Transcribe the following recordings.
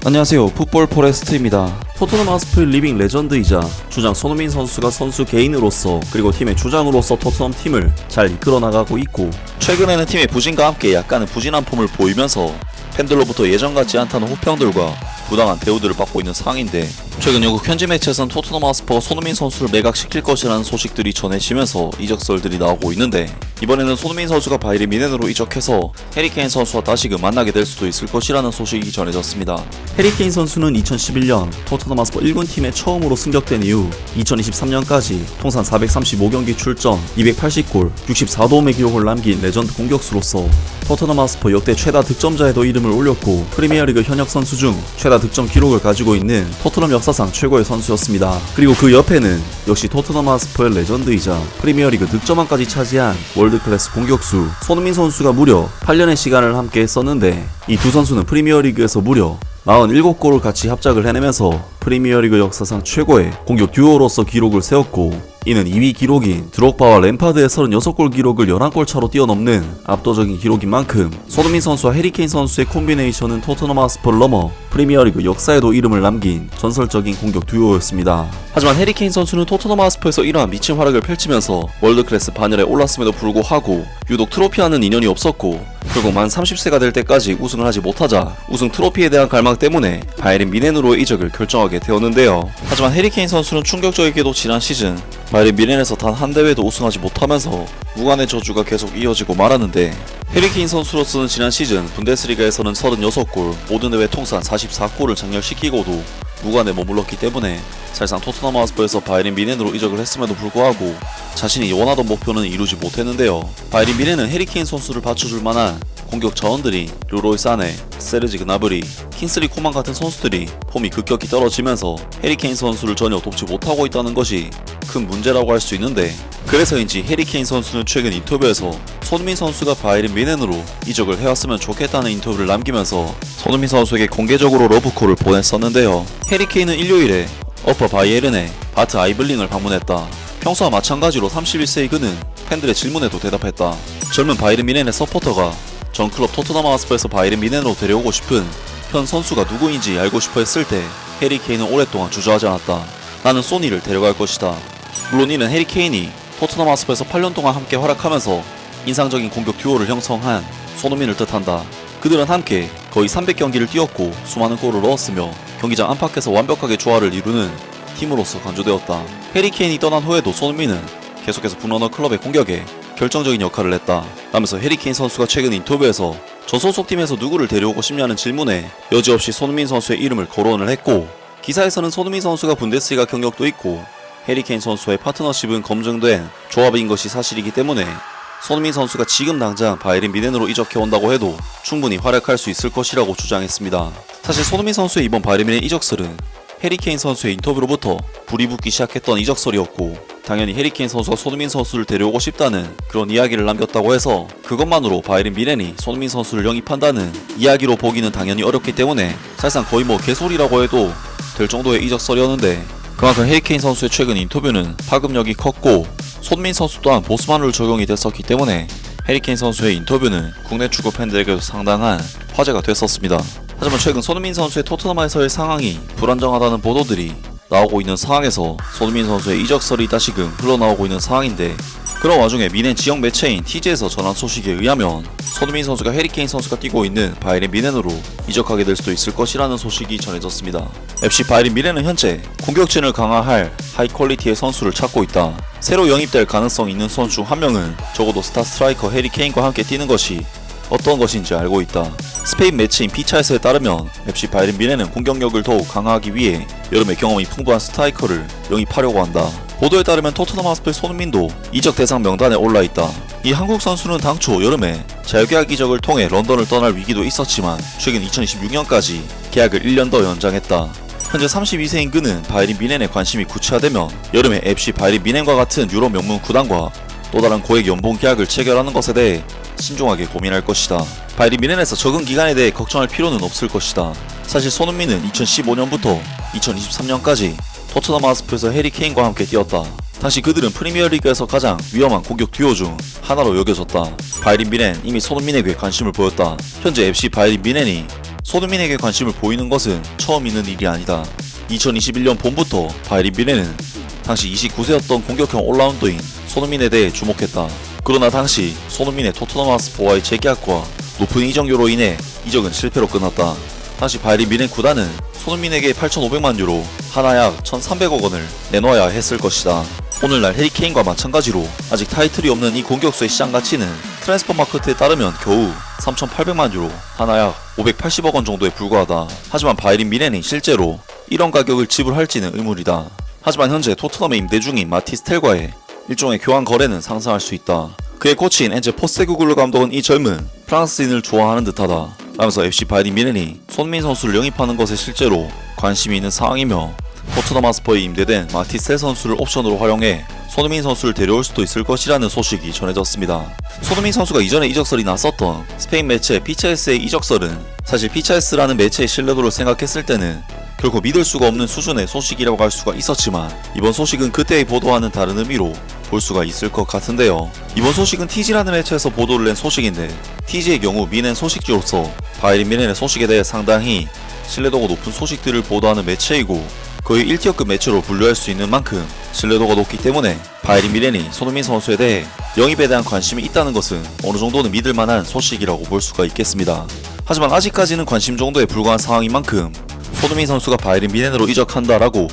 안녕하세요, 풋볼 포레스트입니다. 토트넘 하스프의 리빙 레전드이자 주장 손흥민 선수가 선수 개인으로서 그리고 팀의 주장으로서 토트넘 팀을 잘 이끌어 나가고 있고, 최근에는 팀의 부진과 함께 약간은 부진한 폼을 보이면서 팬들로부터 예전 같지 않다는 호평들과 부당한 대우들을 받고 있는 상황인데, 최근 영국 현지 매체에서는 토트넘 하스퍼가 손흥민 선수를 매각시킬 것이라는 소식들이 전해지면서 이적설들이 나오고 있는데, 이번에는 손흥민 선수가 바이에른 뮌헨으로 이적해서 해리 케인 선수와 다시금 만나게 될 수도 있을 것이라는 소식이 전해졌습니다. 해리 케인 선수는 2011년 토트넘 하스퍼 1군 팀에 처음으로 승격된 이후 2023년까지 통산 435경기 출전, 280골, 64도움의 기록을 남긴 레전드 공격수로서 토트넘 하스퍼 역대 최다 득점자에도 이름을 올렸고, 프리미어리그 현역 선수 중 최다 득점 기록을 가지고 있는 토트넘 역사상 최고의 선수였습니다. 그리고 그 옆에는 역시 토트넘 하스퍼의 레전드이자 프리미어리그 득점왕까지 차지한 월드클래스 공격수 손흥민 선수가 무려 8년의 시간을 함께 했었는데, 이 두 선수는 프리미어리그에서 무려 47골을 같이 합작을 해내면서 프리미어리그 역사상 최고의 공격 듀오로서 기록을 세웠고, 이는 2위 기록인 드록바와 램파드의 36골 기록을 11골 차로 뛰어넘는 압도적인 기록인 만큼 손흥민 선수와 해리 케인 선수의 콤비네이션은 토트넘 하스퍼를 넘어 프리미어리그 역사에도 이름을 남긴 전설적인 공격 듀오였습니다. 하지만 해리 케인 선수는 토트넘 하스퍼에서 이러한 미친 활약을 펼치면서 월드클래스 반열에 올랐음에도 불구하고 유독 트로피와는 인연이 없었고, 결국 만 30세가 될 때까지 우승을 하지 못하자 우승 트로피에 대한 갈망 때문에 바이에른 뮌헨으로의 이적을 결정하게 되었는데요. 하지만 해리 케인 선수는 충격적이게도 지난 시즌 바이에른 뮌헨에서 단 한 대회도 우승하지 못하면서 무관의 저주가 계속 이어지고 말았는데, 해리 케인 선수로서는 지난 시즌 분데스리가에서는 36골, 모든 대회 통산 44골을 장렬시키고도 무관에 머물렀기 때문에 사실상 토트넘 하스퍼에서 바이에른 뮌헨으로 이적을 했음에도 불구하고 자신이 원하던 목표는 이루지 못했는데요. 바이에른 뮌헨은 해리 케인 선수를 받쳐줄 만한 공격 자원들이 르로이 사네, 세르지 그나브리, 킹슬리 코만 같은 선수들이 폼이 급격히 떨어지면서 해리 케인 선수를 전혀 돕지 못하고 있다는 것이 큰 문제라고 할 수 있는데, 그래서인지 해리 케인 선수는 최근 인터뷰에서 손흥민 선수가 바이에른 뮌헨으로 이적을 해왔으면 좋겠다는 인터뷰를 남기면서 손흥민 선수에게 공개적으로 러브콜을 보냈었는데요. 해리 케인은 일요일에 어퍼 바이에른의 바트 아이블링을 방문했다. 평소와 마찬가지로 31세의 그는 팬들의 질문에도 대답했다. 젊은 바이에른 뮌헨의 서포터가 전 클럽 토트넘 하스퍼에서 바이에른 뮌헨으로 데려오고 싶은 현 선수가 누구인지 알고 싶어 했을 때 해리 케인은 오랫동안 주저하지 않았다. 나는 소니를 데려갈 것이다. 물론 이는 해리 케인이 토트넘 하스퍼에서 8년 동안 함께 활약하면서 인상적인 공격 듀오를 형성한 손흥민을 뜻한다. 그들은 함께 거의 300경기를 뛰었고 수많은 골을 넣었으며 경기장 안팎에서 완벽하게 조화를 이루는 팀으로서 강조되었다. 해리 케인이 떠난 후에도 손흥민은 계속해서 북런너 클럽의 공격에 결정적인 역할을 했다. 라면서 해리 케인 선수가 최근 인터뷰에서 저 소속팀에서 누구를 데려오고 싶냐는 질문에 여지없이 손흥민 선수의 이름을 거론을 했고, 기사에서는 손흥민 선수가 분데스리가 경력도 있고 해리 케인 선수의 파트너십은 검증된 조합인 것이 사실이기 때문에 손흥민 선수가 지금 당장 바이에른 뮌헨으로 이적해온다고 해도 충분히 활약할 수 있을 것이라고 주장했습니다. 사실 손흥민 선수의 이번 바이에른 뮌헨 이적설은 해리 케인 선수의 인터뷰로부터 불이 붙기 시작했던 이적설이었고, 당연히 해리 케인 선수가 손흥민 선수를 데려오고 싶다는 그런 이야기를 남겼다고 해서 그것만으로 바이에른 뮌헨이 손흥민 선수를 영입한다는 이야기로 보기는 당연히 어렵기 때문에 사실상 거의 개소리라고 해도 될 정도의 이적설이었는데, 그만큼 해리 케인 선수의 최근 인터뷰는 파급력이 컸고 손흥민 선수 또한 보스만룰 적용이 됐었기 때문에 해리 케인 선수의 인터뷰는 국내 축구 팬들에게도 상당한 화제가 됐었습니다. 하지만 최근 손흥민 선수의 토트넘에서의 상황이 불안정하다는 보도들이 나오고 있는 상황에서 손흥민 선수의 이적설이 다시금 흘러나오고 있는 상황인데, 그런 와중에 뮌헨 지역 매체인 TJ에서 전한 소식에 의하면 손흥민 선수가 해리 케인 선수가 뛰고 있는 바이에른 뮌헨으로 이적하게 될 수도 있을 것이라는 소식이 전해졌습니다. FC 바이에른 뮌헨은 현재 공격진을 강화할 하이 퀄리티의 선수를 찾고 있다. 새로 영입될 가능성 있는 선수 중 한 명은 적어도 스타 스트라이커 해리 케인과 함께 뛰는 것이 어떤 것인지 알고 있다. 스페인 매체인 피차에서에 따르면 FC 바이에른 뮌헨은 공격력을 더욱 강화하기 위해 여름에 경험이 풍부한 스트라이커를 영입하려고 한다. 보도에 따르면 토트넘 하스퍼의 손흥민도 이적 대상 명단에 올라있다. 이 한국 선수는 당초 여름에 자유계약 이적을 통해 런던을 떠날 위기도 있었지만 최근 2026년까지 계약을 1년 더 연장했다. 현재 32세인 그는 바이에른 뮌헨에 관심이 구체화되면 여름에 FC 바이에른 뮌헨과 같은 유럽 명문 구단과 또 다른 고액 연봉 계약을 체결하는 것에 대해 신중하게 고민할 것이다. 바이에른 뮌헨에서 적응 기간에 대해 걱정할 필요는 없을 것이다. 사실 손흥민은 2015년부터 2023년까지 토트넘 하스퍼에서 해리 케인과 함께 뛰었다. 당시 그들은 프리미어리그에서 가장 위험한 공격 듀오 중 하나로 여겨졌다. 바이에른 뮌헨 이미 손흥민에게 관심을 보였다. 현재 FC 바이에른 뮌헨이 손흥민에게 관심을 보이는 것은 처음 있는 일이 아니다. 2021년 봄부터 바이린 미네는 당시 29세였던 공격형 올라운더인 손흥민에 대해 주목했다. 그러나 당시 손흥민의 토트넘 하스퍼와의 재계약과 높은 이적료로 인해 이적은 실패로 끝났다. 당시 바이린 미넨 구단은 손흥민에게 8,500만 유로, 하나 약 1,300억 원을 내놓아야 했을 것이다. 오늘날 해리케인과 마찬가지로 아직 타이틀이 없는 이 공격수의 시장 가치는 트랜스퍼 마케트에 따르면 겨우 3,800만 유로, 하나 약 580억 원 정도에 불과하다. 하지만 바이린 미넨이 실제로 이런 가격을 지불할지는 의문이다. 하지만 현재 토트넘에 임대 중인 마티스텔과의 일종의 교환 거래는 상상할 수 있다. 그의 코치인 엔제 포스테구글루 감독은 이 젊은 프랑스인을 좋아하는 듯하다 라면서 FC 바이린 미넨이 손흥민 선수를 영입하는 것에 실제로 관심이 있는 상황이며 토트넘 하스퍼에 임대된 마티스텔 선수를 옵션으로 활용해 손흥민 선수를 데려올 수도 있을 것이라는 소식이 전해졌습니다. 손흥민 선수가 이전에 이적설이 났었던 스페인 매체 피차에스의 이적설은 사실 피차에스라는 매체의 신뢰도를 생각했을 때는 결코 믿을 수가 없는 수준의 소식이라고 할 수가 있었지만 이번 소식은 그때의 보도와는 다른 의미로 볼 수가 있을 것 같은데요. 이번 소식은 TG라는 매체에서 보도를 낸 소식인데 TG의 경우 미넨 소식지로서 바이린 미넨의 소식에 대해 상당히 신뢰도가 높은 소식들을 보도하는 매체이고 거의 1티어급 매체로 분류할 수 있는 만큼 신뢰도가 높기 때문에 바이린 미넨이 손흥민 선수에 대해 영입에 대한 관심이 있다는 것은 어느 정도는 믿을 만한 소식이라고 볼 수가 있겠습니다. 하지만 아직까지는 관심 정도에 불과한 상황인 만큼 손흥민 선수가 바이린 미넨으로 이적한다라고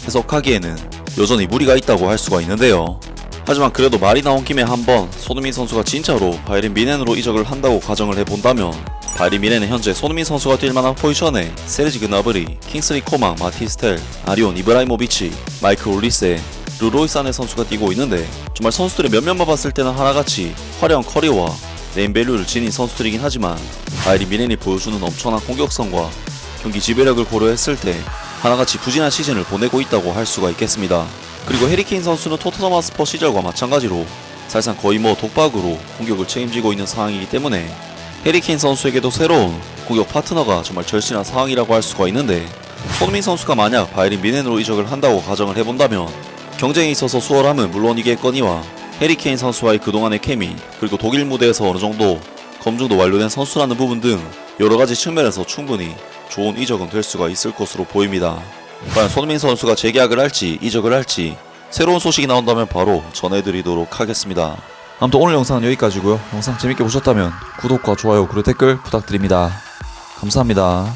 해석하기에는 여전히 무리가 있다고 할 수가 있는데요. 하지만 그래도 말이 나온 김에 한번 손흥민 선수가 진짜로 바이린 미넨으로 이적을 한다고 가정을 해본다면 바이린 미넨은 현재 손흥민 선수가 뛸 만한 포지션에 세르지 그나브리, 킹슬리 코만, 마티스텔, 아리온 이브라이모비치, 마이클 올리세, 르로이 사네 선수가 뛰고 있는데 정말 선수들의 면면만 봤을 때는 하나같이 화려한 커리어와 네임밸류를 지닌 선수들이긴 하지만 바이린 미넨이 보여주는 엄청난 공격성과 경기 지배력을 고려했을 때 하나같이 부진한 시즌을 보내고 있다고 할 수가 있겠습니다. 그리고 해리케인 선수는 토트넘 하스퍼 시절과 마찬가지로 사실상 거의 독박으로 공격을 책임지고 있는 상황이기 때문에 해리케인 선수에게도 새로운 공격 파트너가 정말 절실한 상황이라고 할 수가 있는데 손흥민 선수가 만약 바이린 미넨으로 이적을 한다고 가정을 해본다면 경쟁에 있어서 수월함은 물론이겠거니와 해리케인 선수와의 그동안의 케미 그리고 독일 무대에서 어느정도 검증도 완료된 선수라는 부분 등 여러가지 측면에서 충분히 좋은 이적은 될 수가 있을 것으로 보입니다. 과연 손흥민 선수가 재계약을 할지 이적을 할지 새로운 소식이 나온다면 바로 전해드리도록 하겠습니다. 아무튼 오늘 영상은 여기까지고요. 영상 재밌게 보셨다면 구독과 좋아요 그리고 댓글 부탁드립니다. 감사합니다.